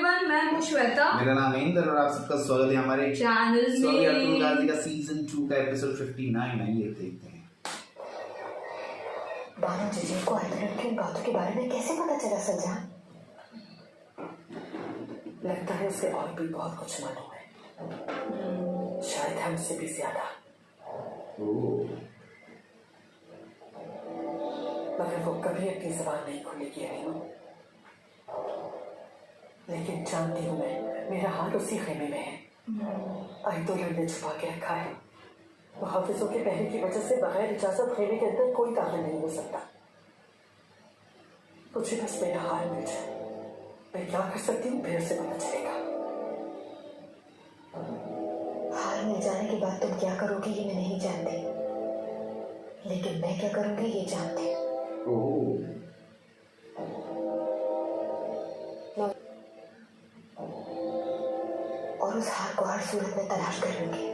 Everyone, मैं हूं श्वेता। मेरा नाम इंद्र और आप सबका स्वागत है हमारे चैनल में। अतुल गाजी का सीजन 2 का एपिसोड 59। आइए देखते हैं। बानो जीजी को आयतन की बातों के बारे में कैसे पता चला सलजान? लगता है उसे और भी बहुत कुछ मालूम है, शायद हमसे भी ज्यादा। मगर वो कभी अपनी जबान नहीं खोलेगी अनीमो। लेकिन जानती हूँ मैं, मेरा हाल उसी खेमे में है। आयतुल्लाह ने छुपा के रखा है। मुहाफिजों के पहरे की वजह से बगैर इजाजत खेमे के अंदर कोई दाखिल नहीं हो सकता। मुझे बस मेरा हाल मिल जाए, मैं क्या कर सकती हूँ फिर से पता चलेगा। हाल मिल जाने के बाद तुम क्या करोगी ये मैं नहीं जानती, लेकिन मैं क्या करूंगी ये जानती हूँ। और उस हार को हर सूरत में तलाश कर लूंगी।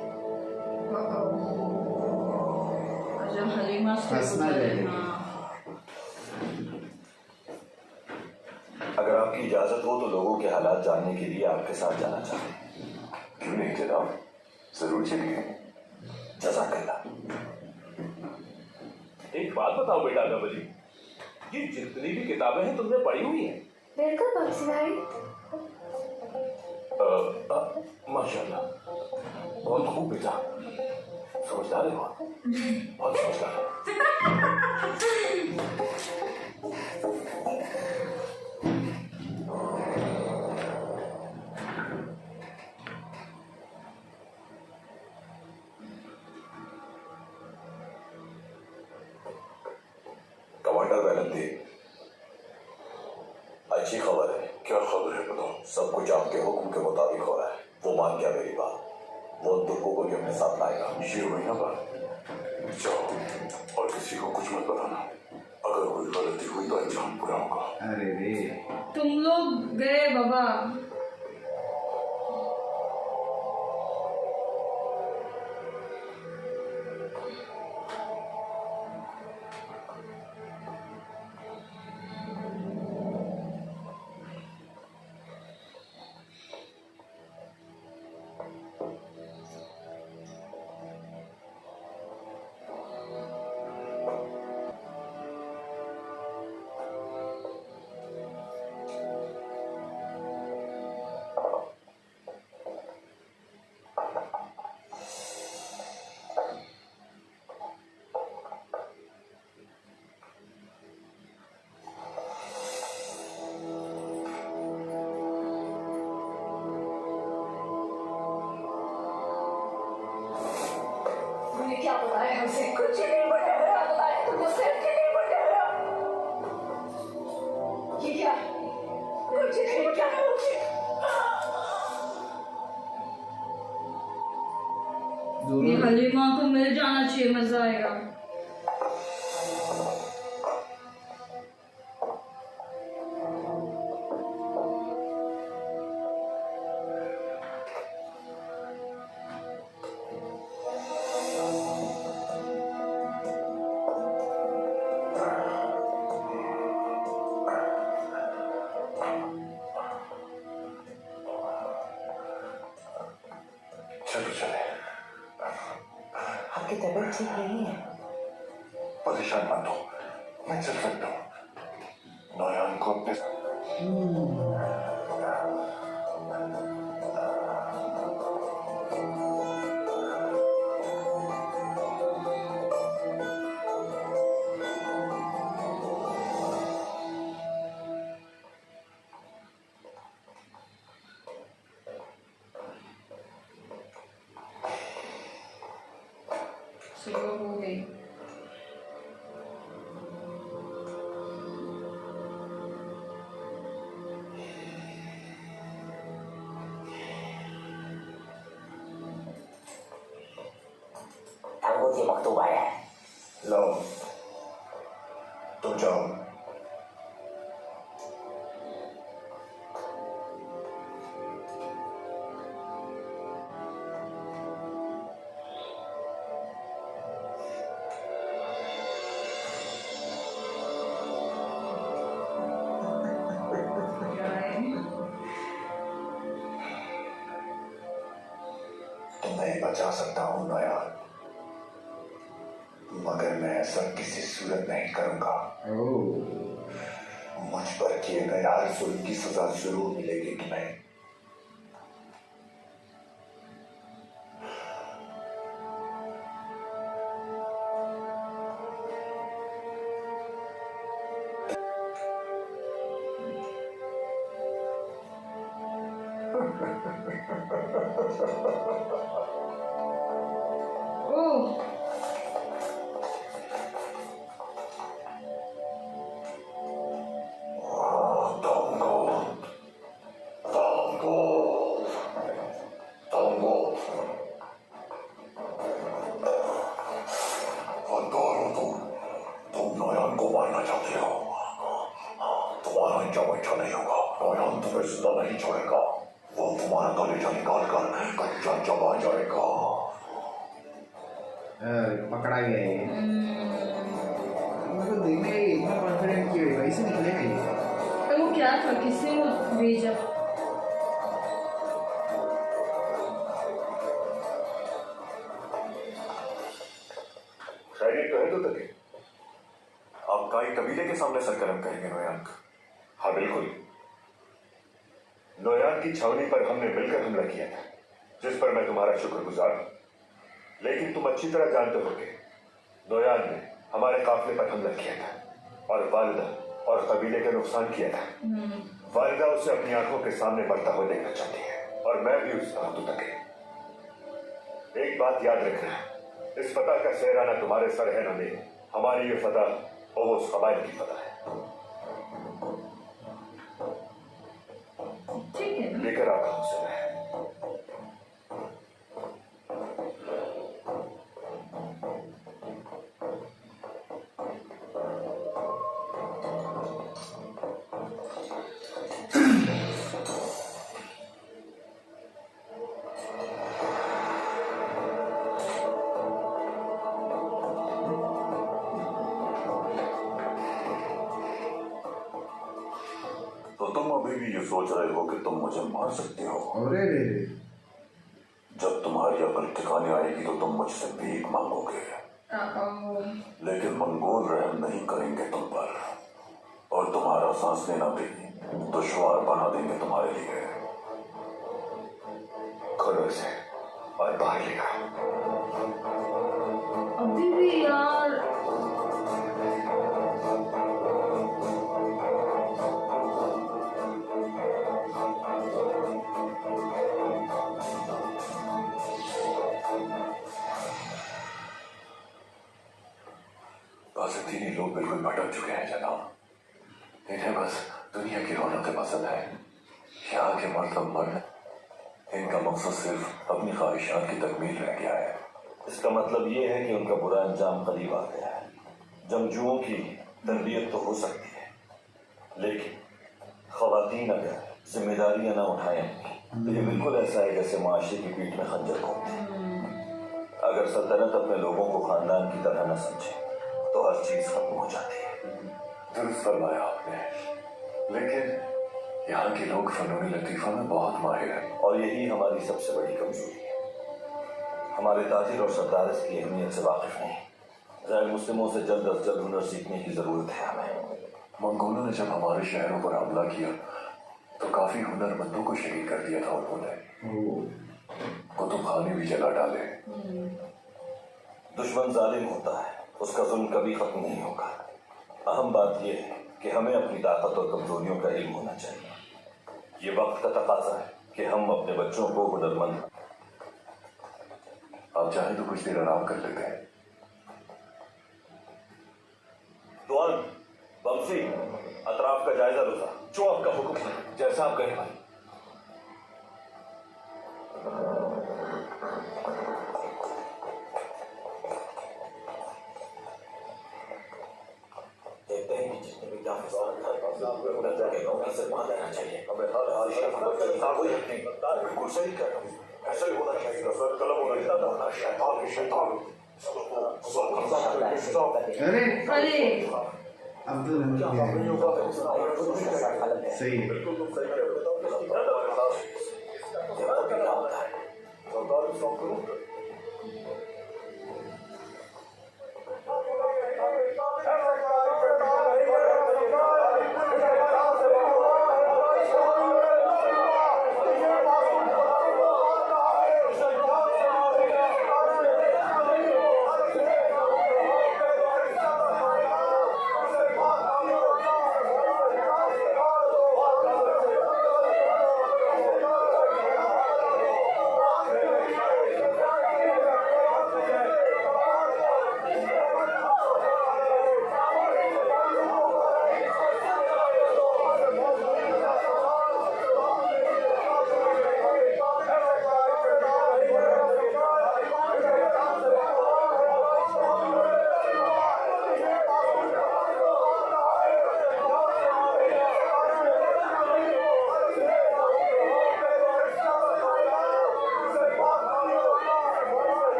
अगर आपकी इजाजत हो तो लोगों के हालात जानने के लिए आपके साथ जाना चाहते हैं। क्यों नहीं जनाब, जरूर चलिए। जज़ाकल्लाह। एक बात बताओ बेटा गबरी, ये जितनी भी किताबें हैं तुमने पढ़ी हुई हैं? बिल्कुल बाबूजी भाई। माशाल्लाह, बहुत खूब बेटा, समझदार है बहुत समझदार है। कमांडर वैलंती, अच्छी खबर है। क्या खबर है बताओ? सब कुछ आपके हुक्म के मुताबिक हो रहा है। वो मान गया मेरी बात, वो तुर्कों को भी अपने साथ लाएगा। ये महीना बाद जाओ और किसी को कुछ मत बताना। अगर कोई गलती हुई तो अंजाम बुरा होगा। अरे रे, तुम लोग गए बाबा। तुमने क्या बताया हमसे? कुछ नहीं बताया। बताया तुमने सिर्फ नहीं बताया। ये क्या? कुछ नहीं बताया मुझे। ये हलीमा को मिल जाना चाहिए, मजा आएगा। चलो चले। आपकी तबीयत ठीक नहीं है। परेशान मत हो, मैं चल सकता हूँ। नौयान को अपने सुबह हो गई। ताबूत ये मकतूब आया है। लो, तुम जाओ। बचा सकता हूँ नयान, मगर मैं ऐसा किसी सूरत नहीं करूंगा। मुझ पर किए गए हर जुल्म की सजा जरूर मिलेगी तुम्हें। ओह तुम नयन को मारना चाहते हो। तुम्हारा इंजाम अच्छा नहीं होगा। नयन तुम्हें जिंदा नहीं छोड़ेगा। वो तुम्हारा कलेजा निकाल कर कच्चा चबा जाएगा। पकड़ा गया ये। मतलब देखने का इतना कॉन्फिडेंट क्यों है? वैसे निकलेगा ये। तो वो क्या था, किसने वो भेजा? खैरियत तो है तो तक आप काई कबीले के सामने सरकलम करेंगे नोयान का? हाँ बिल्कुल। नोयान की छावनी पर हमने मिलकर हमला किया था, जिस पर मैं तुम्हारा शुक्रगुजार हूं। लेकिन तुम अच्छी तरह जानते हो कि नोयान ने हमारे काफिले पर हमला किया था और वालिदा और कबीले का नुकसान किया था। वालिदा उसे अपनी आंखों के सामने मरता हुआ देखना चाहती है और मैं भी उसका हूं तक। एक बात याद रखना, इस फतह का सहराना तुम्हारे सर है ना नहीं। हमारी ये फतह और उस कबाइल की फतह है। ठीक है। लेकर आता हूं उसे मैं। तो तुम अभी भी ये सोच रहे हो कि तुम मुझे मार सकते हो? अरे रे रे। जब तुम्हारी अकल ठिकाने आएगी तो तुम मुझसे भीख मांगोगे। लेकिन मंगोल रहम नहीं करेंगे तुम पर और तुम्हारा सांस लेना भी दुश्वार बना देंगे तुम्हारे लिए। खोलो इसे और बाहर लेकर। अभी भी यार बासतीनी लोग बिल्कुल भटक चुके हैं जनाब। इन्हें बस दुनिया की रौनकें पसंद है। यहाँ के मर्द अब मर्द, इनका मकसद सिर्फ अपनी ख्वाहिशात की तकमील रह गया है। इसका मतलब ये है कि उनका बुरा अंजाम करीब आ गया है। जंगजुओं की तरबियत तो हो सकती है, लेकिन खवातीन अगर जिम्मेदारियां ना उठाएं तो ये बिल्कुल ऐसा है जैसे माशरे की पीठ में खंजर घोंपते। अगर सल्तनत अपने लोगों को खानदान की तरह न समझे तो हर चीज खत्म हो जाती है। दुरुस्त फरमाया आपने, लेकिन यहाँ के लोग फनून लतीफा में बहुत माहिर हैं और यही हमारी सबसे बड़ी कमजोरी है। हमारे ताजिर और सरदार इसकी अहमियत से वाकिफ नहीं। गैर मुस्लिमों से जल्द अज जल्द हुनर सीखने की जरूरत है हमें। मंगोलों ने जब हमारे शहरों पर हमला किया तो काफी हुनरमंदों को शहीद कर दिया था उन्होंने। कुतुब खाने भी जला डाले। दुश्मन जालिम होता है, उसका जुल्म कभी खत्म नहीं होगा। अहम बात यह है कि हमें अपनी ताकत और कमजोरियों का इल्म होना चाहिए। ये वक्त का तकाजा है कि हम अपने बच्चों को हुनरमंद। आप चाहें तो कुछ देर आराम कर लेते हैं। दुआन, बमसी, अतराफ का जायजा लो। जो आपका हुक्म है, जैसा आप कहें भाई। देखते हैं कि जितने भी बिल्कुल सही कह रहा हूँ। ऐसा ही होना चाहिए। कलम होना अरे अरे अब्दुल सही है।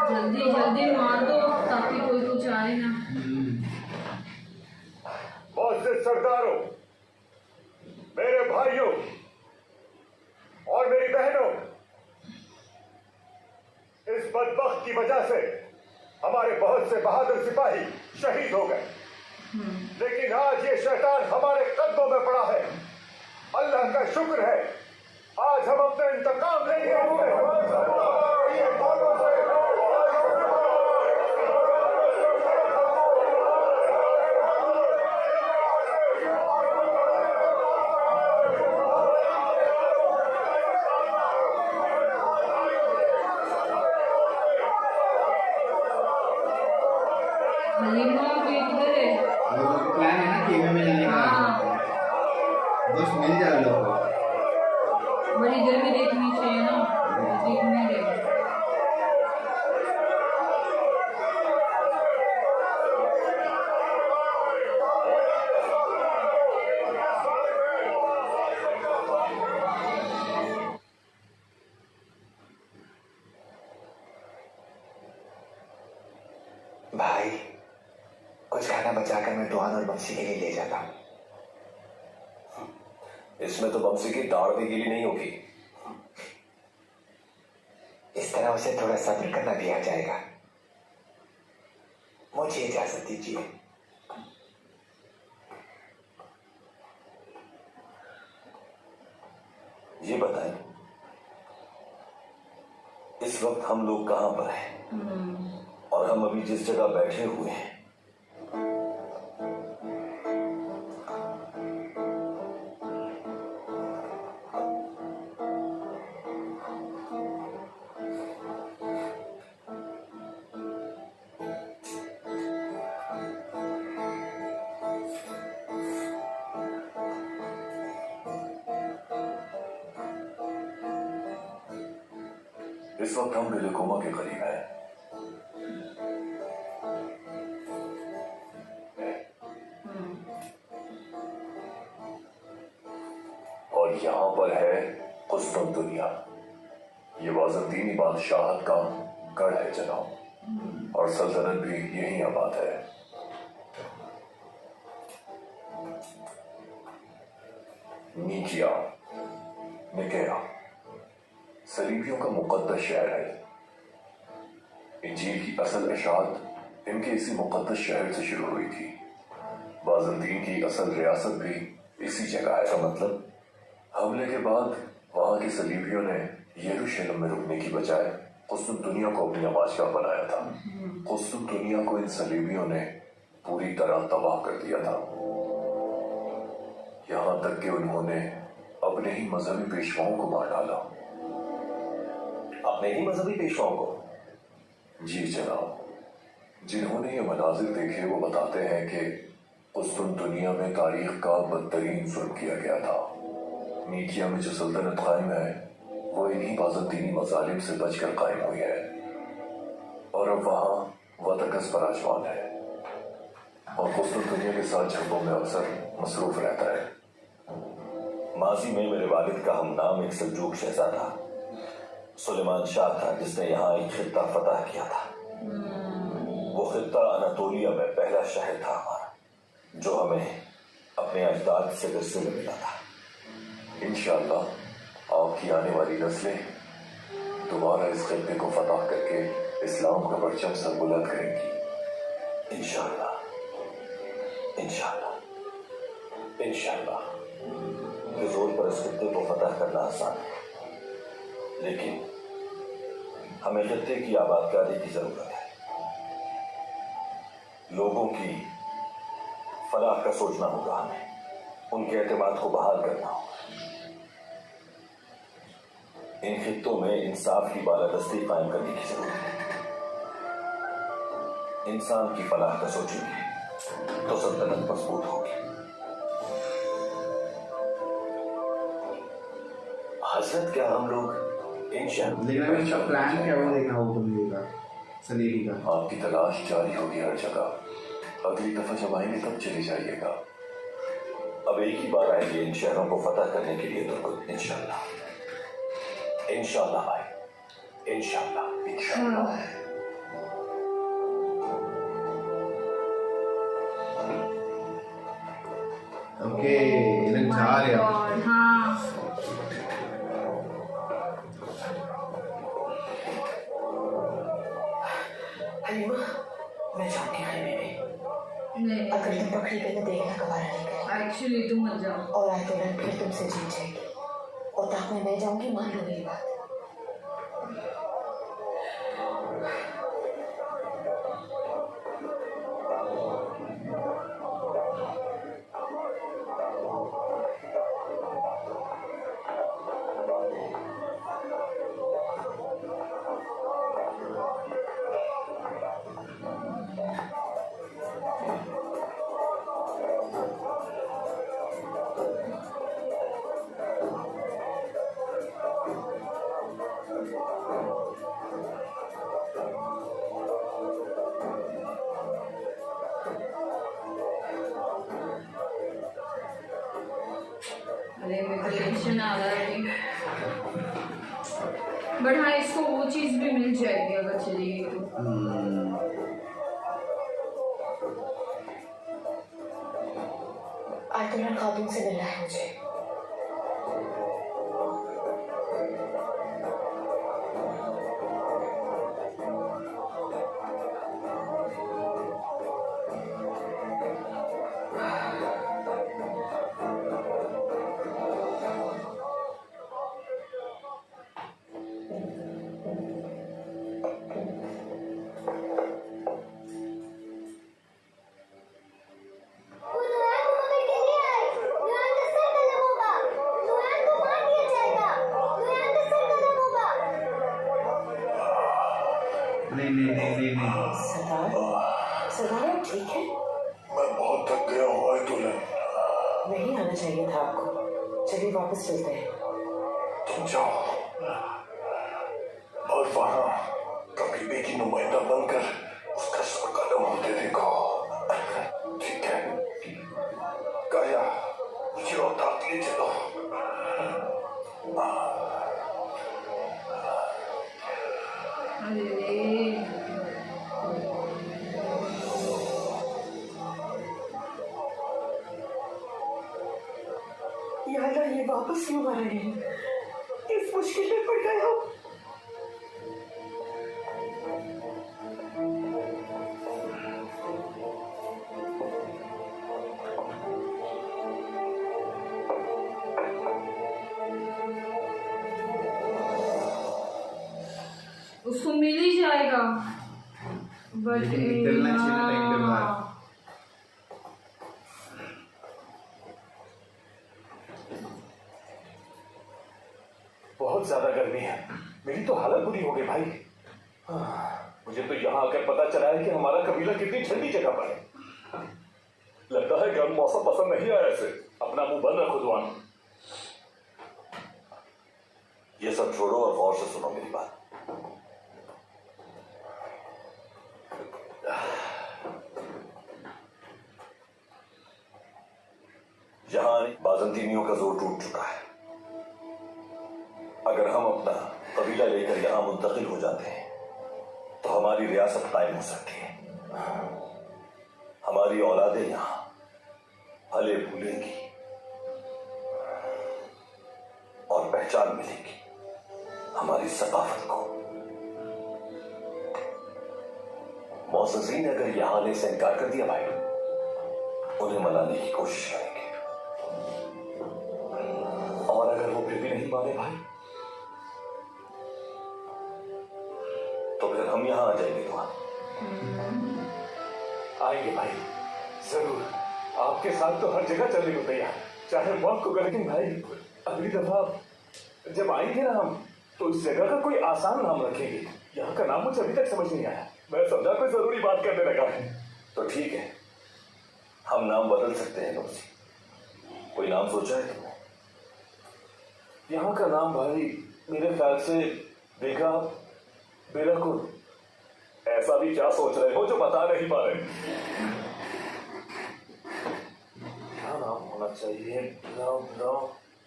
जल्दी जल्दी मार दो ताकि कोई कुछ आए ना। मोअज़्ज़िज़ सरदारों, मेरे भाइयों और मेरी बहनों, इस बदबख्त की वजह से हमारे बहुत से बहादुर सिपाही शहीद हो गए, लेकिन आज ये शैतान हमारे कदमों में पड़ा है। अल्लाह का शुक्र है, आज हम अपने इंतकाम लेंगे। हलीमा भी किधर है? वो प्लान है ना केवे में जाने का, हाँ बस मिल जाए लोगों को। बड़ी देर में देखनी चाहिए ना, देख नहीं रहे। भाई, कुछ खाना बचाकर मैं दुआन और बंसी के लिए ले जाता हूँ। इसमें तो बंसी की दाढ़ भी गीली नहीं होगी। इस तरह उसे थोड़ा सब्र करना भी आ जाएगा। मुझे इजाजत दीजिए। ये बताएं, इस वक्त हम लोग कहां पर हैं और हम अभी जिस जगह बैठे हुए हैं इस वक्त हम बिलकोमा के करीब हैं। और यहां पर है कुस्तुनतुनिया। ये बाज़ंतीनी बादशाहत का गढ़ है जनाब, और सल्तनत भी यही आबाद है। नीकिया, निकेया सलीबियों का मुकद्दस शहर है। इंजील की असल इशाअत इनके इसी मुकद्दस शहर से शुरू हुई थी। बाज़ंतीन की असल रियासत भी इसी जगह है। का मतलब हमले के बाद वहां के सलीबियों ने यरूशलेम में रुकने की बजाय कुस्तुनतुनिया को अपनी आमाजगाह बनाया था। कुस्तुनतुनिया को इन सलीबियों ने पूरी तरह तबाह कर दिया था, यहां तक कि उन्होंने अपने ही मजहबी पेशवाओं को मार डाला। अपने ही मजहबी पेशवाओं को? जी जनाब, जिन्होंने ये मनाजिर देखे वो बताते हैं कि कुस्तुनतुनिया में तारीख का बदतरीन जुल्म किया गया था। नीकिया में जो सल्तनत कायम है वो इन्हीं बाज़ंतीनी मज़ालिम से बचकर कायम हुई है, और अब वहाँ वतकस पराजमान है और कुस्तुनतुनिया के साथ झड़पों में अक्सर मसरूफ रहता है। माजी में मेरे वालिद का हम नाम एक सल्जूक शहजादा सुलेमान शाह था, जिसने यहाँ एक खित्ता फतह किया था। वो खित्ता अनातोलिया में पहला शहर था हमारा, जो हमें अपने अजदाद से विरसे में मिला था। इंशाअल्लाह आपकी आने वाली नस्लें दोबारा इस खित्ते को फतह करके इस्लाम का परचम सर बुलंद करेंगी। इंशाअल्लाह, इंशाअल्लाह, इंशाअल्लाह। के जोर पर इस खित्ते को फतह करना आसान है, लेकिन हमें खित्ते की आबादकारी की जरूरत है। लोगों की फलाह का सोचना होगा, हमें उनके एतमाद को बहाल करना होगा। इन खित्तों में इंसाफ की बालादस्ती कायम करने की जरूरत है। इंसान की फलाह का सोचेंगे तो सल्तनत मजबूत होगी। हजरत, क्या हम लोग इन शहरों लेकिन अभी इसका प्लान क्या हुआ देखना होगा मिलेगा सलीबी का। आपकी तलाश जारी होगी हर जगह। अगली दफा जब आएंगे तब चले जाइएगा। अब एक ही बार आएंगे इन शहरों को फतह करने के लिए, तो इंशाअल्लाह, इंशाअल्लाह भाई, इंशाअल्लाह, इंशाअल्लाह। ओके ये लोग जा रहे हैं और हाँ हलीमा, मैं जाऊंगी खेमे में। नहीं अगर तुम पकड़ी गई तो देखना कबारा नहीं गई एक्चुअली तुम मत जाओ। और आयतुल्लाह फिर तुमसे जीत जाएगी और ताक में मैं जाऊंगी, मान लो मेरी बात। अरे मेरे को टेंशन आ रहा है। बट हाँ इसको वो चीज़ भी मिल जाएगी अगर चलेगी तो। आयतुल्लाह खातून से मिलना है मुझे। नहीं सरदार, सरदार आप ठीक है? मैं बहुत थक गया हूँ आयतुल्लाह। नहीं आना चाहिए था आपको। चलिए वापस चलते हैं। तुम जाओ और वहां कबीले की नुमाइंदा बनकर उसका सर कदम होते देखो। ठीक है काया, मुझे और ताक ले चलो। यार ये वापस क्यों आ रहे हैं? इस मुश्किल में पड़ गए हम। उसको मिल ही जाएगा बट लेकिन निकलना चाहिए ना टाइम पे बाहर। बहुत ज्यादा गर्मी है, मेरी तो हालत बुरी हो गई भाई। मुझे तो यहाँ आकर पता चला है कि हमारा कबीला कितनी ठंडी जगह पर है। लगता है गर्म मौसम पसंद नहीं आया इसे। अपना मुंह बंद रखो जुआन। ये सब छोड़ो और गौर से सुनो मेरी बात। यहां बाजंतीनियों का जोर टूट चुका है। अगर हम अपना कबीला लेकर यहां मुंतकिल हो जाते हैं तो हमारी रियासत कायम हो सकती है। हमारी औलादें यहां फले फूलेंगी और पहचान मिलेगी हमारी सकाफत को। मौसज़ी ने अगर यहां आने से इनकार कर दिया भाई, उन्हें मनाने की कोशिश करेंगे। और अगर वो फिर भी नहीं माने भाई, तो फिर हम यहां आ जाएंगे। तो आएंगे भाई जरूर। आपके साथ तो हर जगह चलने को तैयार, चाहे मौत को। लेकिन भाई अगली दफा जब आएंगे ना हम, तो इस जगह का कोई आसान नाम रखेंगे। यहाँ का नाम मुझे अभी तक समझ नहीं आया। मैं समझा कोई जरूरी बात करने लगा है। तो ठीक है, हम नाम बदल सकते हैं। नौसी, कोई नाम सोचा है तुमने? यहाँ का नाम भाई मेरे ख्याल से बेगा बेराकुल। ऐसा भी क्या सोच रहे हो जो बता नहीं पा रहे? क्या नाम होना चाहिए?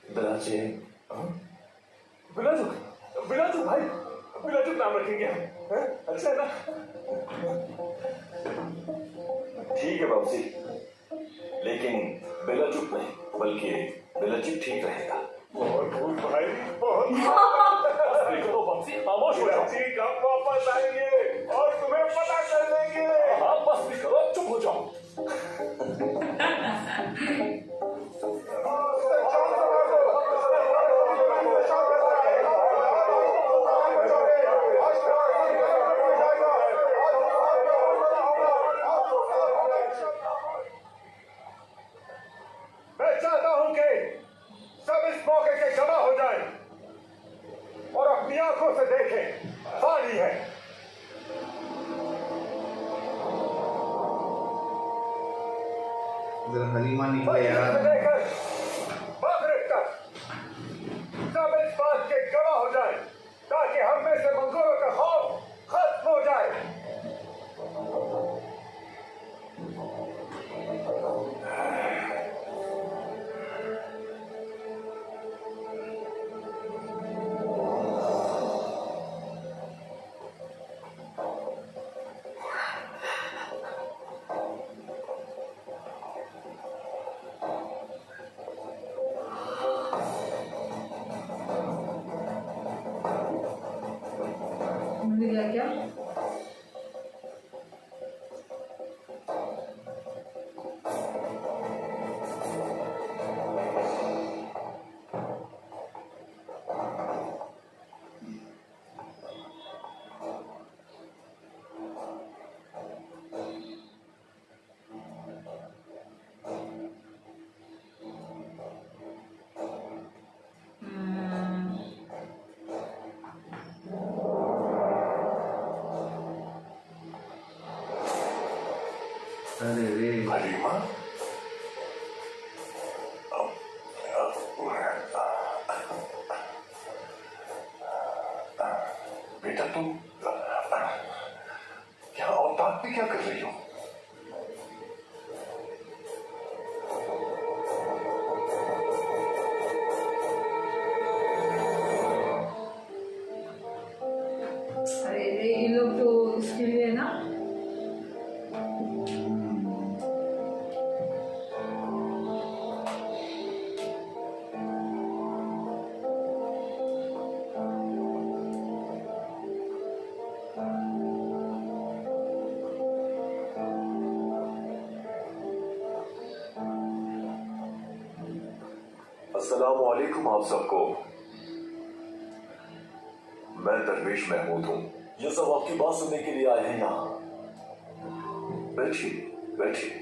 बिलाचे, बिलाजुक, बिलाजुक भाई, बिलाजुक नाम रखेंगे हम। हैं? अच्छा है ना? ठीक है बाबूजी, लेकिन बेलाचुप नहीं, बल्कि बेलाचिप ठीक रहेगा। बहुत खूब भाई, बहुत देखो बंसी, खामोश हो जाओ। जी कब वापस आएंगे और तुम्हें पता कर लेंगे। हाँ बस भी करो, चुप हो जाओ। मैं चाहता हूं कि सब इस मौके के जमा हो जाएं और अपनी आंखों से देखें, पानी है। इधर हलीमा निकले से यार। लेकर मगरिब तक सब इस बात के गवाह हो जाएं ताकि हम में से मंगोलों का खौफ खत्म हो जाए। मिल गया क्या? अरे रे हलीमा, बेटा तुम यहाँ औताक में क्या कर रही हो? अरे रे, ये लोग तो इसके लिए ना अस्सलाम वालेकुम आप सबको। मैं दरवेश महमूद हूँ। ये सब आपकी बात सुनने के लिए आए हैं यहाँ। बैठिए बैठिए।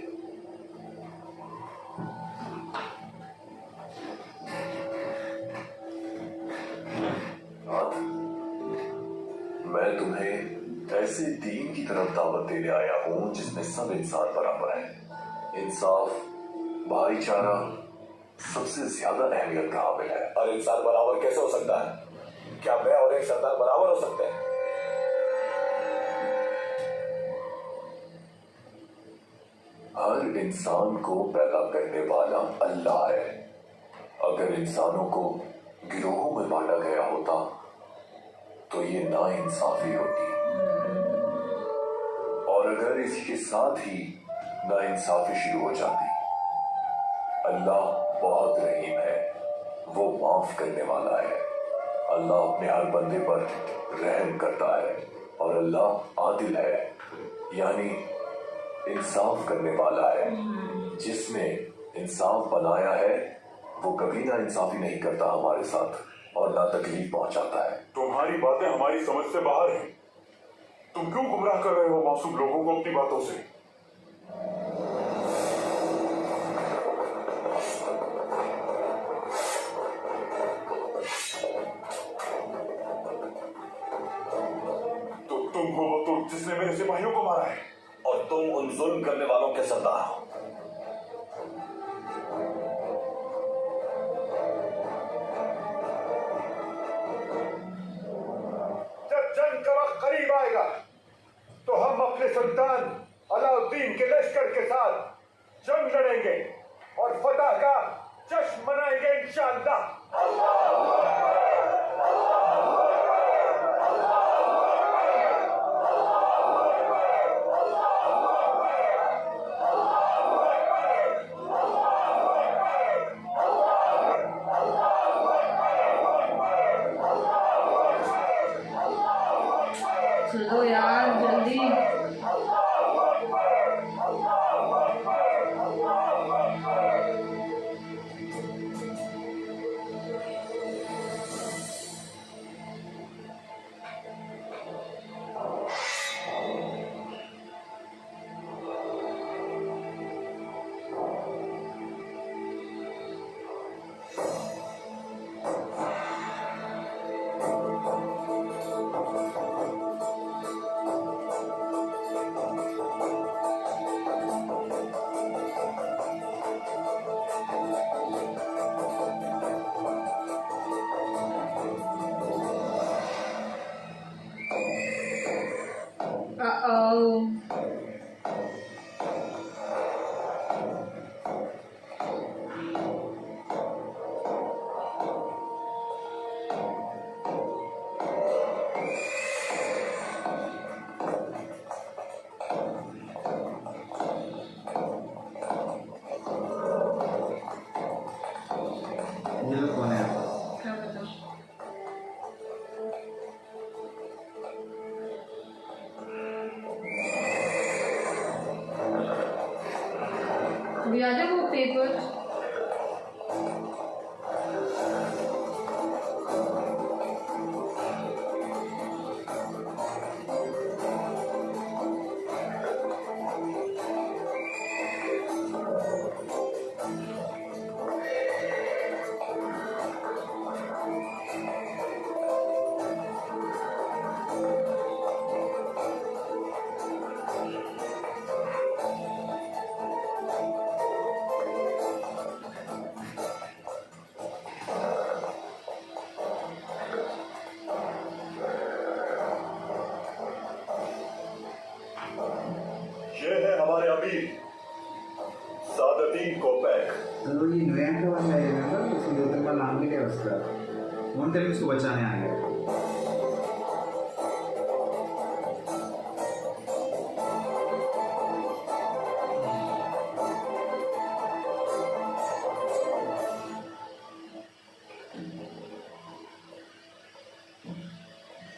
मैं तुम्हें ऐसे दीन की तरफ दावत देने आया हूँ जिसमें सब इंसान बराबर है। इंसाफ, भाईचारा सबसे ज्यादा अहमियत का हामिल है। और इंसान बराबर कैसे हो सकता है? क्या मैं और एक सरदार बराबर हो सकते हैं? हर इंसान को पैदा करने वाला अल्लाह है। अगर इंसानों को गिरोहों में बांटा गया होता तो ये नाइंसाफी होती, और अगर इसके साथ ही नाइंसाफी शुरू हो जाती। अल्लाह बहुत रहीम है, वो माफ करने वाला है। अल्लाह अपने हर बंदे पर रहम करता है, और अल्लाह आदिल है, यानी इंसाफ करने वाला है। जिसने इंसाफ बनाया है वो कभी ना इंसाफी नहीं करता हमारे साथ, और ना तकलीफ पहुंचाता है। तुम्हारी बातें हमारी समझ से बाहर हैं। तुम क्यों गुमराह कर रहे हो मासूम लोगों को अपनी बातों से? तो तुम हो वो तो जिसने मेरे सिपाहियों को मारा है। और तुम उन जुल्म करने वालों के सरदार हो। जब जंग का वक्त करीब आएगा तो हम अपने सुल्तान अलाउद्दीन के लश्कर के साथ जंग लड़ेंगे और फतह का जश्न मनाएंगे इंशाअल्लाह। यार जल्दी। Uh-oh. ये लोग कौन है? क्या पता। अभी आ जाए वो पेपर। ये है हमारे अमीर सादतीन कोपैक। तो ये न्यूयॉर्क का बंदा है ना, उसको दो तीन बार नाम भी लिया उसका। कौन थे उसको बचाने आए?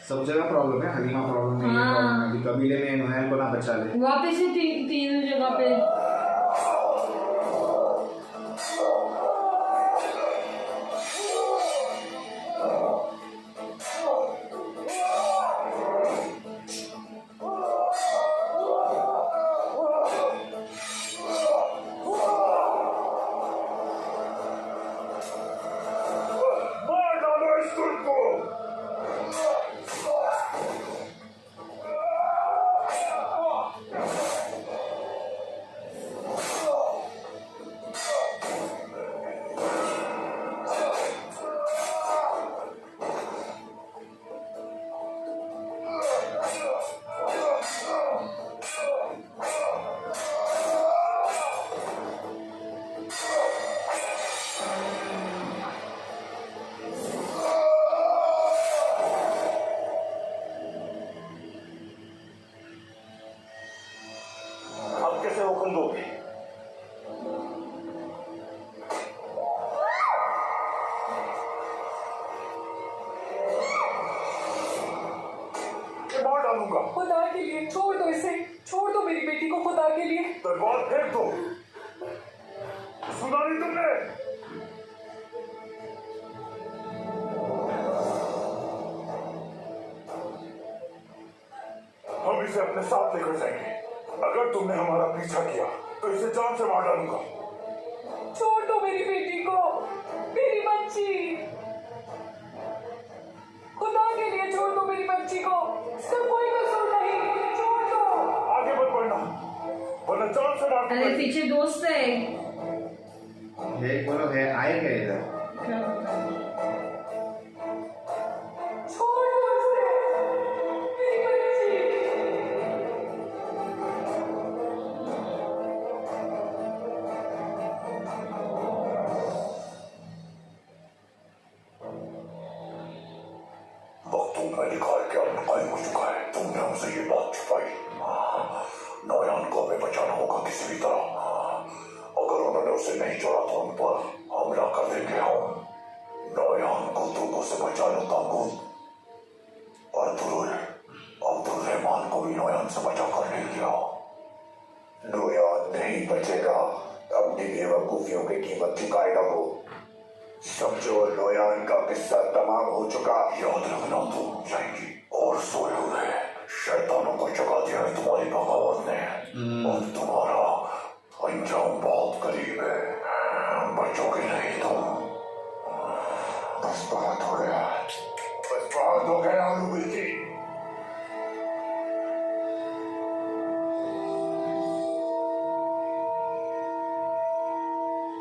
सब जगह प्रॉब्लम है, हलीमा प्रॉब्लम है, ये हाँ। प्रॉब्लम है कि कबीले में नुहैल को ना बचा ले। वापस से तीन जगह पे। मार डालो इस तुर्क को। अब कैसे हुक्म दोगे? ये मार डालूंगा। खुदा के लिए छोड़ दो इसे, छोड़ दो मेरी बेटी को खुदा के लिए। तलवार फेंक दो। सुना नहीं तुमने? हम इसे अपने साथ लेकर जाएंगे। अगर तुमने हमारा पीछा किया तो इसे जान से मार डालूंगा। छोड़ दो मेरी बेटी को, मेरी बच्ची। खुदा के लिए छोड़ दो मेरी बच्ची को, इसका कोई कसूर नहीं, छोड़ दो। आगे मत बढ़ना वरना जान से मार अरे दूंगा। पीछे दोस्त है। है बोलो, है आए क्या इधर? क्या पता। छोड़ दो इसे, मेरी बच्ची। वक्तों में लिखा है कि अब कायम हो चुका है। तुमने हमसे ये बात छुपाई। नौयान को हमें बचाना होगा किसी भी तरह। अगर उन्होंने उसे नहीं छोड़ा तो उन पर हमला कर देंगे हम। नौयान को तुर्कों से बचा लो ताबूत और अब्दुल रहमान को कोई नोयान से बचा कर ले गया। नोयान नहीं बचेगा। अपनी बेवकूफियों की कीमत चुकाएगा वो। समझो, नोयान का किस्सा तमाम हो चुका। याद रखना, तुम जाएंगी और सोए हुए शैतानों को जगा दिया है तुम्हारी बगावत ने। अब तुम्हारा अंजाम बहुत करीब है। बचोगे नहीं तुम। बस बहुत हो गया, बस बहुत हो गया रूबी जी।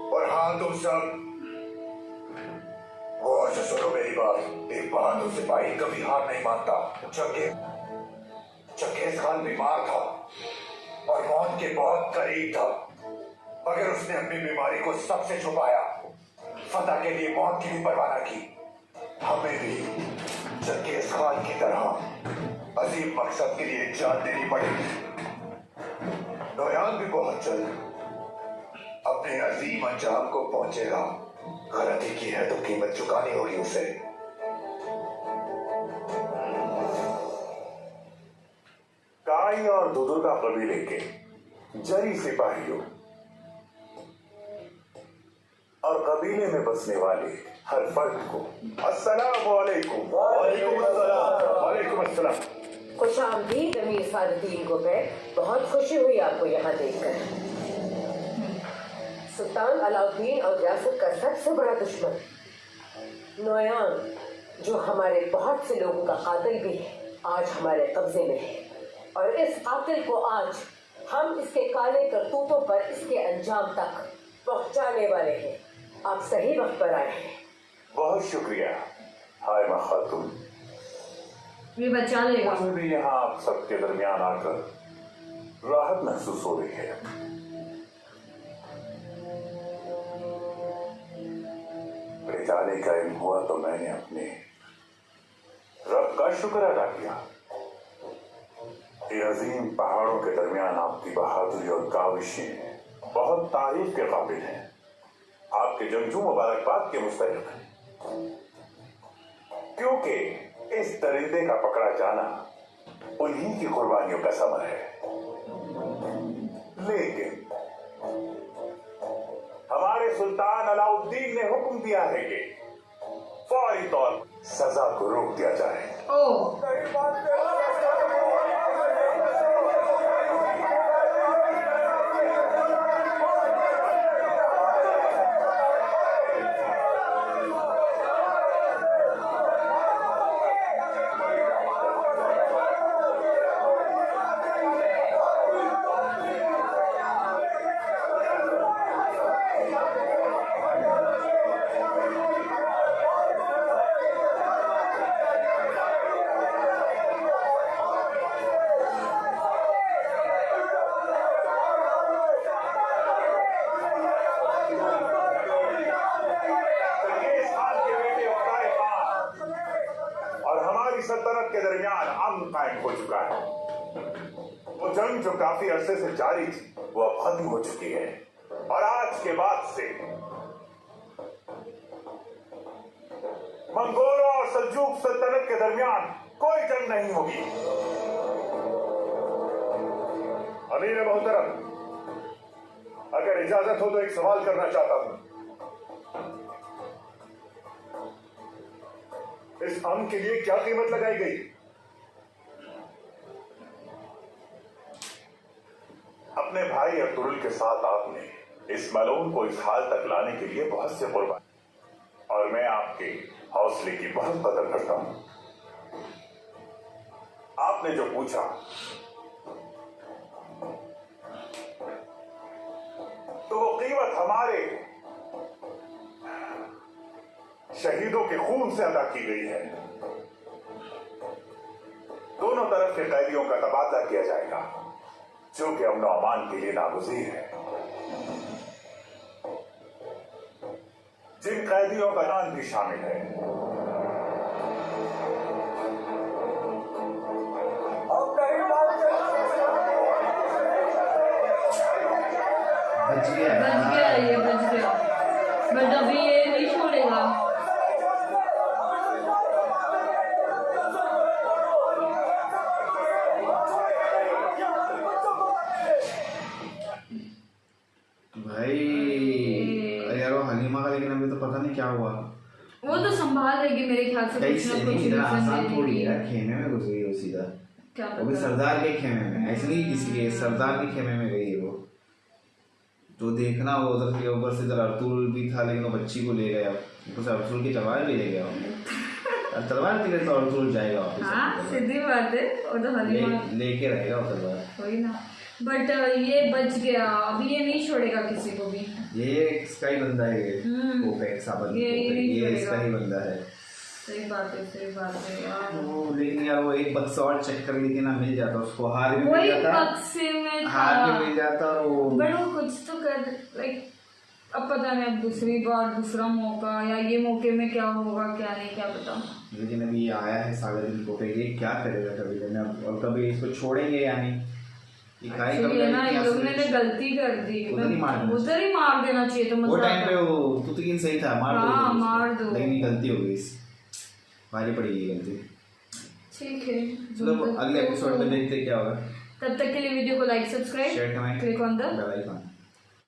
और हाँ, तुम सब गौर से सुनो मेरी बात। एक बहादुर सिपाही कभी हार नहीं मानता। चंगेज खान बीमार था और मौत के बहुत करीब था, मगर उसने अपनी बीमारी को सबसे छुपाया। फतह के लिए मौत की भी परवाह न की। हमें भी चंगेज खान की तरह अजीम मकसद के लिए जान देनी पड़ेगी। नोयान भी बहुत जल्द अपने अजीम अंजाम को पहुंचेगा। गलती की है तो कीमत चुकानी होगी उसे। काई और दुदुर्गा कबीले के जरी सिपाहियों और कबीले में बसने वाले हर फर्द को अस्सलाम वालेकुम। वालेकुम अस्सलाम। वालेकुम अस्सलाम। खुश आमदीद अमीर सादुद्दीन को बहुत खुशी हुई आपको यहाँ देखकर। सुल्तान अलाउद्दीन और रियासत का सबसे बड़ा दुश्मन नोयान, जो हमारे बहुत से लोगों का कातिल भी है, आज हमारे कब्जे में है। और इस कातिल को आज हम इसके काले करतूतों पर इसके अंजाम तक पहुंचाने वाले हैं। आप सही वक्त पर आए हैं। बहुत शुक्रिया। हाय माँ खातून, ये बचा लेगा। मुझे भी यहाँ आप सबके दरमियान आकर राहत महसूस हो रही है। मेरे जाने का इल्म हुआ तो मैंने अपने रब का शुक्र अदा किया। इन अजीम पहाड़ों के दरमियान आपकी बहादुरी और काविशें बहुत तारीफ के काबिल हैं। आपके जंगजू मुबारकबाद के मुस्तहिक हैं, क्योंकि इस दरिंदे का पकड़ा जाना उन्हीं की कुर्बानियों का समर है। लेकिन हमारे सुल्तान अलाउद्दीन ने हुक्म दिया है कि फौरी तौर पर सजा को रोक दिया जाए। सल्तनत के दरमियान अमन कायम हो चुका है। वो जंग जो काफी अरसे से जारी थी वो अब खत्म हो चुकी है और आज के बाद से मंगोलों और सल्जूक सल्तनत के दरमियान कोई जंग नहीं होगी। अमीर मोहतरम, अगर इजाजत हो तो एक सवाल करना चाहता हूं। इस अमन के लिए क्या कीमत लगाई गई? अपने भाई अब्दुल के साथ आपने इस मलून को इस हाल तक लाने के लिए बहुत से कुर्बान, और मैं आपके हौसले की बहुत कदर करता हूं। आपने जो पूछा तो वो कीमत हमारे शहीदों के खून से अदा की गई है। दोनों तरफ के कैदियों का तबादला किया जाएगा, जो कि अमन और अमान के लिए नागुज़ीर है। जिन कैदियों का नाम भी शामिल है। बच गया ये बच गया, बट अभी ये नहीं छोड़ेगा। क्या हुआ। वो तो संभाल लेगी मेरे ख्याल से, कुछ कैसे ना नहीं, कुछ इतना reason आसान दे थोड़ी देगी। है, खेमे में घुस गई वो सीधा। क्या वो भी पता। सरदार के खेमे में, ऐसे नहीं किसी के, सरदार के खेमे में गई है वो। तो देखना वो उधर के ऊपर से इधर अर्तुल भी था, लेकिन वो बच्ची को ले गया, ऊपर से अर्तुल की तलवार भी ले गया वो। तलवार के लिए तो अर्तुल जाएगा वापस। हाँ सीधी बात है, वो तो हलीमा लेके रहेगा वो तलवार। वही ना। बट ये बच गया, अब ये नहीं छोड़ेगा किसी को भी। ये इसका ही बंदा है ये, कोपेक साबन, ये नहीं ये छोड़ेगा। इसका ही बंदा है। सही बात है, सही बात है यार। लेकिन यार वो एक बक्सा और चेक कर लेके ना मिल जाता उसको, हार भी मिल वही जाता, बक्से में था, हार भी मिल जाता और वो बट वो कुछ तो कर लाइक, अब पता नहीं अब दूसरी बार दूसरा मौका, या ये मौके में क्या होगा क्या नहीं, क्या पता। लेकिन अभी ये आया है सागरदीन कोपेक, ये क्या करेगा कभी लेना, और कभी इसको छोड़ेंगे या नहीं, ये काहे Actually है ना, इन लोगों ने कभी गलती कर दी, उधर ही मार देना उधर ही मार देना चाहिए। तो वो मतलब टाइम पे वो तुतकीन सही था, मार दो हाँ, उसको। मार दो। लेकिन ये गलती हो गई, भारी पड़ी ये गलती। ठीक है, चलो अगले एपिसोड में देखते क्या होगा। तब तक के लिए वीडियो को like, subscribe, share comment, click on the bell icon.